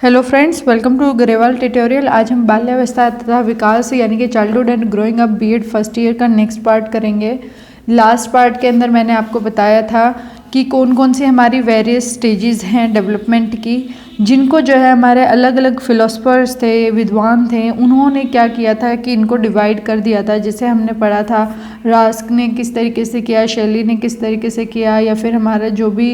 Hello friends, welcome to Grewal tutorial. आज हम बाल्यावस्था तथा विकास यानी कि childhood and growing up B Ed first year का नेक्स्ट पार्ट करेंगे। लास्ट पार्ट के अंदर मैंने आपको बताया था कि कौन कौन सी हमारी वेरियस स्टेजेस हैं डेवलपमेंट की, जिनको जो है हमारे अलग अलग फिलोसफर्स थे, विद्वान थे, उन्होंने क्या किया था कि इनको डिवाइड कर दिया था। जैसे हमने पढ़ा था रास्क ने किस तरीके से किया, शेली ने किस तरीके से किया, या फिर हमारा जो भी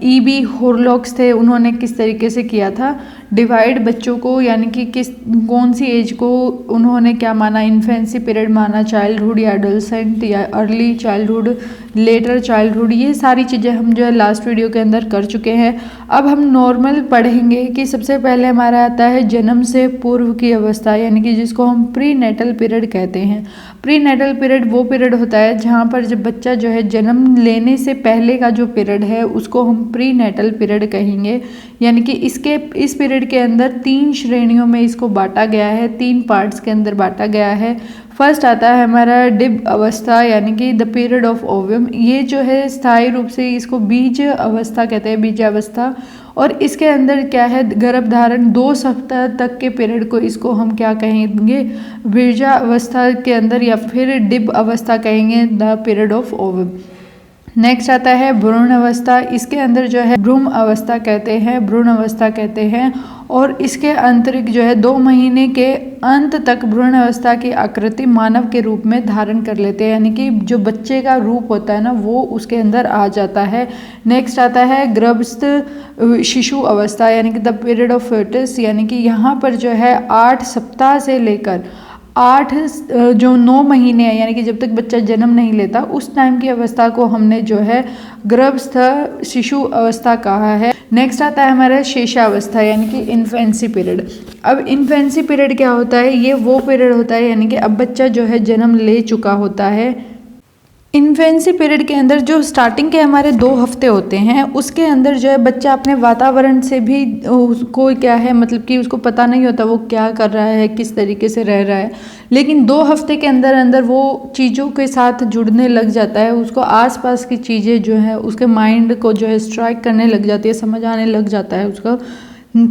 ईबी होरलॉक्स थे उन्होंने किस तरीके से किया था डिवाइड बच्चों को, यानी कि किस कौन सी एज को उन्होंने क्या माना, इन्फेंसी पीरियड माना, चाइल्डहुड या एडोलसेंट या अर्ली चाइल्डहुड, लेटर चाइल्डहुड। ये सारी चीज़ें हम जो है लास्ट वीडियो के अंदर कर चुके हैं। अब हम नॉर्मल पढ़ेंगे कि सबसे पहले हमारा आता है जन्म से पूर्व की अवस्था, यानी कि जिसको हम प्री नेटल पीरियड कहते हैं। प्री नेटल पीरियड वो पीरियड होता है जहाँ पर जब बच्चा जो है जन्म लेने से पहले का जो पीरियड है उसको हम प्री नेटल पीरियड कहेंगे। यानी कि इस पीरियड के अंदर 3 श्रेणियों में इसको बांटा गया है, 3 पार्ट्स के अंदर बांटा गया है। फर्स्ट आता है हमारा डिब अवस्था, यानी कि द पीरियड ऑफ ओव्यूम। ये जो है स्थायी रूप से इसको बीज अवस्था कहते हैं, बीज अवस्था। और इसके अंदर क्या है, गर्भधारण 2 सप्ताह तक के पीरियड को इसको हम क्या कहेंगे, बीजा अवस्था के अंदर, या फिर डिब अवस्था कहेंगे, the period of ovum. Next आता है भ्रूण अवस्था। इसके अंदर जो है भ्रूण अवस्था कहते हैं, भ्रूण अवस्था कहते हैं। और इसके आंतरिक जो है 2 महीने के अंत तक भ्रूण अवस्था की आकृति मानव के रूप में धारण कर लेते हैं, यानी कि जो बच्चे का रूप होता है ना वो उसके अंदर आ जाता है। नेक्स्ट आता है गर्भस्थ शिशु अवस्था, यानी कि द पीरियड ऑफ फेटस, यानी कि यहाँ पर जो है 8 सप्ताह से लेकर 9 महीने हैं, यानी कि जब तक बच्चा जन्म नहीं लेता उस टाइम की अवस्था को हमने जो है गर्भस्थ शिशु अवस्था कहा है। नेक्स्ट आता है हमारा शेषावस्था, यानी कि इन्फेंसी पीरियड। अब इन्फेंसी पीरियड क्या होता है, ये वो पीरियड होता है यानी कि अब बच्चा जो है जन्म ले चुका होता है। इन्फेंसी पीरियड के अंदर जो स्टार्टिंग के हमारे 2 हफ्ते होते हैं उसके अंदर जो है बच्चा अपने वातावरण से भी उसको क्या है, मतलब कि उसको पता नहीं होता वो क्या कर रहा है, किस तरीके से रह रहा है। लेकिन 2 हफ्ते के अंदर अंदर वो चीज़ों के साथ जुड़ने लग जाता है, उसको आसपास की चीज़ें जो है उसके माइंड को जो है स्ट्राइक करने लग जाती है, समझ आने लग जाता है उसका।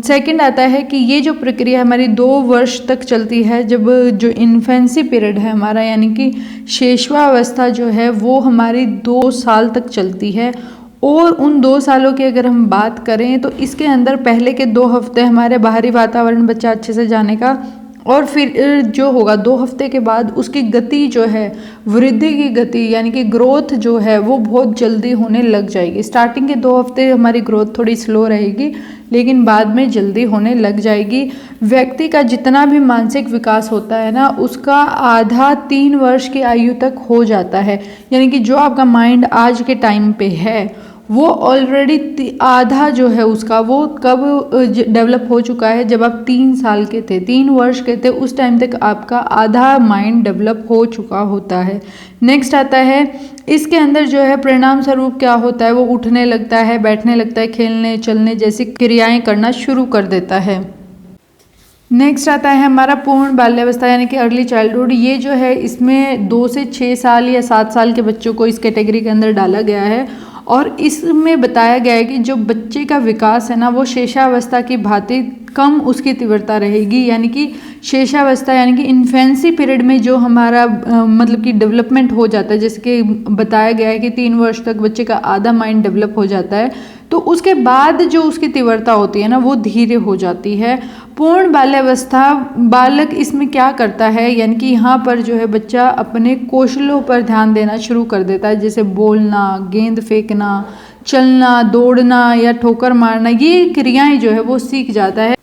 सेकंड आता है कि ये जो प्रक्रिया हमारी 2 वर्ष तक चलती है, जब जो इन्फेंसी पीरियड है हमारा, यानी कि शेषवावस्था जो है वो हमारी 2 साल तक चलती है। और उन 2 सालों की अगर हम बात करें तो इसके अंदर पहले के 2 हफ्ते हमारे बाहरी वातावरण बच्चा अच्छे से जाने का, और फिर जो होगा 2 हफ्ते के बाद उसकी गति जो है, वृद्धि की गति यानी कि ग्रोथ जो है वो बहुत जल्दी होने लग जाएगी। स्टार्टिंग के 2 हफ्ते हमारी ग्रोथ थोड़ी स्लो रहेगी, लेकिन बाद में जल्दी होने लग जाएगी। व्यक्ति का जितना भी मानसिक विकास होता है ना उसका आधा 3 वर्ष की आयु तक हो जाता है, यानी कि जो आपका माइंड आज के टाइम पे है वो ऑलरेडी आधा जो है उसका वो कब डेवलप हो चुका है, जब आप 3 साल के थे, 3 वर्ष के थे, उस टाइम तक आपका आधा माइंड डेवलप हो चुका होता है। नेक्स्ट आता है इसके अंदर जो है परिणाम स्वरूप क्या होता है, वो उठने लगता है, बैठने लगता है, खेलने चलने जैसी क्रियाएं करना शुरू कर देता है। नेक्स्ट आता है हमारा पूर्ण बाल्यावस्था, यानी कि अर्ली चाइल्डहुड। ये जो है इसमें 2 से 6 साल या 7 साल के बच्चों को इस कैटेगरी के अंदर डाला गया है। और इसमें बताया गया है कि जो बच्चे का विकास है ना वो शेषावस्था की भांति कम उसकी तीव्रता रहेगी, यानी कि शेषावस्था यानी कि इन्फेंसी पीरियड में जो हमारा मतलब कि डेवलपमेंट हो जाता है, जैसे कि बताया गया है कि 3 वर्ष तक बच्चे का आधा माइंड डेवलप हो जाता है, तो उसके बाद जो उसकी तीव्रता होती है ना वो धीरे हो जाती है। पूर्ण बाल्यावस्था बालक इसमें क्या करता है, यानी कि यहाँ पर जो है बच्चा अपने कौशलों पर ध्यान देना शुरू कर देता है, जैसे बोलना, गेंद फेंकना, चलना, दौड़ना या ठोकर मारना, ये क्रियाएं जो है वो सीख जाता है।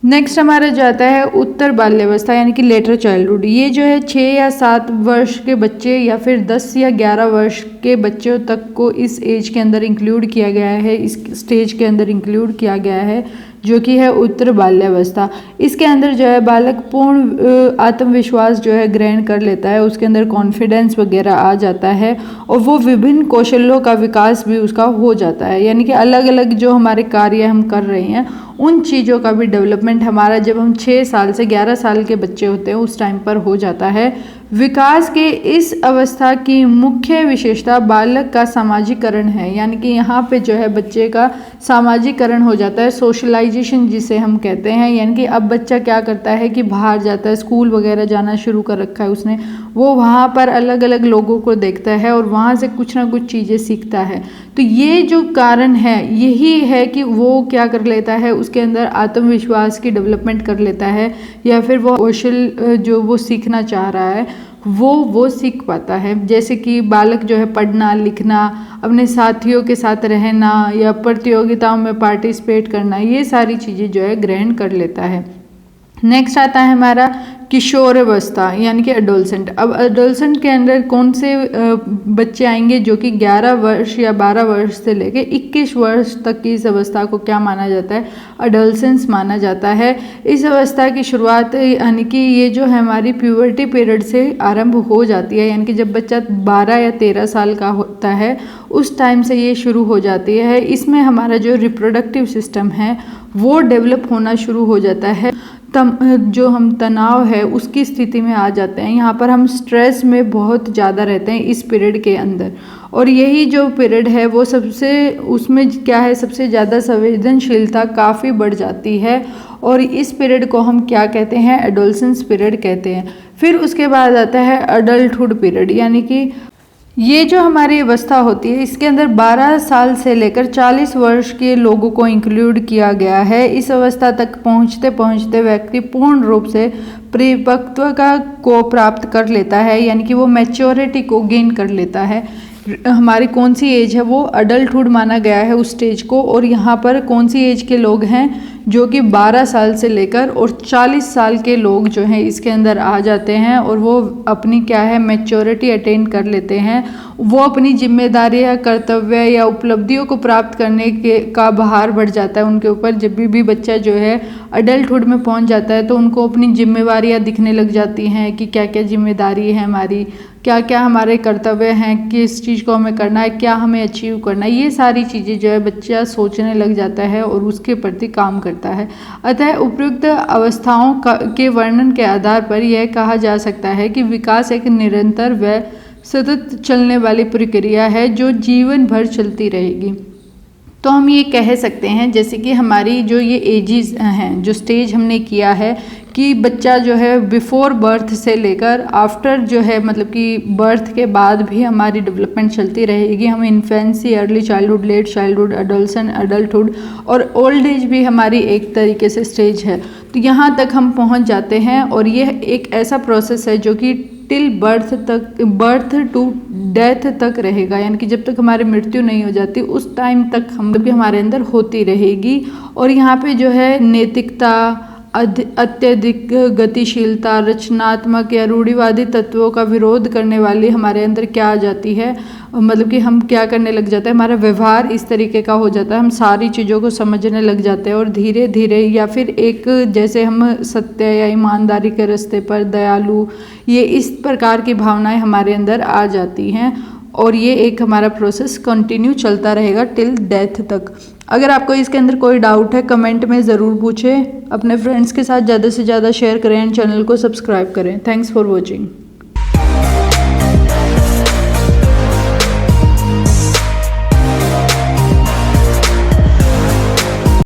नेक्स्ट हमारा जाता है उत्तर बाल्यावस्था, यानी कि लेटर चाइल्डहुड। ये जो है 6 या 7 वर्ष के बच्चे या फिर 10 या 11 वर्ष के बच्चों तक को इस एज के अंदर इंक्लूड किया गया है, इस स्टेज के अंदर इंक्लूड किया गया है, जो कि है उत्तर बाल्यावस्था। इसके अंदर जो है बालक पूर्ण आत्मविश्वास जो है ग्रहण कर लेता है, उसके अंदर कॉन्फिडेंस वगैरह आ जाता है और वो विभिन्न कौशलों का विकास भी उसका हो जाता है, यानी कि अलग अलग जो हमारे कार्य हम कर रहे हैं उन चीज़ों का भी डेवलपमेंट हमारा जब हम 6 साल से 11 साल के बच्चे होते हैं उस टाइम पर हो जाता है। विकास के इस अवस्था की मुख्य विशेषता बालक का सामाजिकरण है, यानी कि यहाँ पे जो है बच्चे का सामाजिकरण हो जाता है, सोशलाइजेशन जिसे हम कहते हैं। यानी कि अब बच्चा क्या करता है कि बाहर जाता है, स्कूल वगैरह जाना शुरू कर रखा है उसने, वो वहाँ पर अलग अलग लोगों को देखता है और वहाँ से कुछ ना कुछ चीज़ें सीखता है। तो ये जो कारण है यही है कि वो क्या कर लेता है, उसके अंदर आत्मविश्वास की डेवलपमेंट कर लेता है, या फिर वो कौशल जो वो सीखना चाह रहा है वो सीख पाता है। जैसे कि बालक जो है पढ़ना लिखना, अपने साथियों के साथ रहना या प्रतियोगिताओं में पार्टिसिपेट करना, ये सारी चीज़ें जो है ग्रहण कर लेता है। नेक्स्ट आता है हमारा किशोरावस्था यानी कि एडोलसेंट। अब एडोलसेंट के अंदर कौन से बच्चे आएंगे, जो कि 11 वर्ष या 12 वर्ष से लेके 21 वर्ष तक की इस अवस्था को क्या माना जाता है, एडोलसेंस माना जाता है। इस अवस्था की शुरुआत यानी कि ये जो है हमारी प्यूबर्टी पीरियड से आरंभ हो जाती है, यानी कि जब बच्चा 12 या 13 साल का होता है उस टाइम से ये शुरू हो जाती है। इसमें हमारा जो रिप्रोडक्टिव सिस्टम है वो डेवलप होना शुरू हो जाता है। जो हम तनाव है उसकी स्थिति में आ जाते हैं। यहाँ पर हम स्ट्रेस में बहुत ज़्यादा रहते हैं इस पीरियड के अंदर, और यही जो पीरियड है वो सबसे उसमें क्या है, सबसे ज़्यादा संवेदनशीलता काफ़ी बढ़ जाती है, और इस पीरियड को हम क्या कहते हैं, एडोलसेंस पीरियड कहते हैं। फिर उसके बाद आता है अडल्टहुड पीरियड, यानी कि ये जो हमारी अवस्था होती है इसके अंदर 12 साल से लेकर 40 वर्ष के लोगों को इंक्लूड किया गया है। इस अवस्था तक पहुंचते पहुंचते व्यक्ति पूर्ण रूप से परिपक्वता को प्राप्त कर लेता है, यानी कि वो मैच्योरिटी को गेन कर लेता है। हमारी कौन सी एज है, वो अडल्टहुड माना गया है उस स्टेज को, और यहाँ पर कौन सी एज के लोग हैं, जो कि 12 साल से लेकर और 40 साल के लोग जो हैं इसके अंदर आ जाते हैं, और वो अपनी क्या है मैच्योरिटी अटेन कर लेते हैं। वो अपनी जिम्मेदारी या कर्तव्य या उपलब्धियों को प्राप्त करने के का भार बढ़ जाता है उनके ऊपर। जब भी बच्चा जो है अडल्टहुड में पहुंच जाता है तो उनको अपनी जिम्मेवारियां दिखने लग जाती हैं कि क्या क्या जिम्मेदारी है हमारी, क्या क्या हमारे कर्तव्य हैं, किस चीज़ को हमें करना है, क्या हमें अचीव करना है, ये सारी चीज़ें जो है बच्चा सोचने लग जाता है और उसके प्रति काम करता है। अतः उपयुक्त अवस्थाओं के वर्णन के आधार पर यह कहा जा सकता है कि विकास एक निरंतर व सतत चलने वाली प्रक्रिया है जो जीवन भर चलती रहेगी। तो हम ये कह सकते हैं जैसे कि हमारी जो ये एजेस हैं, जो स्टेज हमने किया है कि बच्चा जो है बिफोर बर्थ से लेकर आफ्टर जो है मतलब कि बर्थ के बाद भी हमारी डेवलपमेंट चलती रहेगी। हम infancy, early childhood, late childhood, adolescent, adulthood और ओल्ड एज भी हमारी एक तरीके से स्टेज है। तो यहाँ तक हम पहुँच जाते हैं, और यह एक ऐसा प्रोसेस है जो कि टिल बर्थ टू डेथ तक रहेगा, यानी कि जब तक हमारी मृत्यु नहीं हो जाती उस टाइम तक हम भी हमारे अंदर होती रहेगी। और यहाँ पे जो है नैतिकता, अत्यधिक गतिशीलता, रचनात्मक या रूढ़िवादी तत्वों का विरोध करने वाली हमारे अंदर क्या आ जाती है, मतलब कि हम क्या करने लग जाते हैं, हमारा व्यवहार इस तरीके का हो जाता है, हम सारी चीज़ों को समझने लग जाते हैं और धीरे धीरे या फिर एक जैसे हम सत्य या ईमानदारी के रास्ते पर, दयालु, ये इस प्रकार की भावनाएं हमारे अंदर आ जाती हैं। और ये एक हमारा प्रोसेस कंटिन्यू चलता रहेगा टिल डेथ तक। अगर आपको इसके अंदर कोई डाउट है कमेंट में ज़रूर पूछें, अपने फ्रेंड्स के साथ ज़्यादा से ज़्यादा शेयर करें एंड चैनल को सब्सक्राइब करें। Thanks for watching.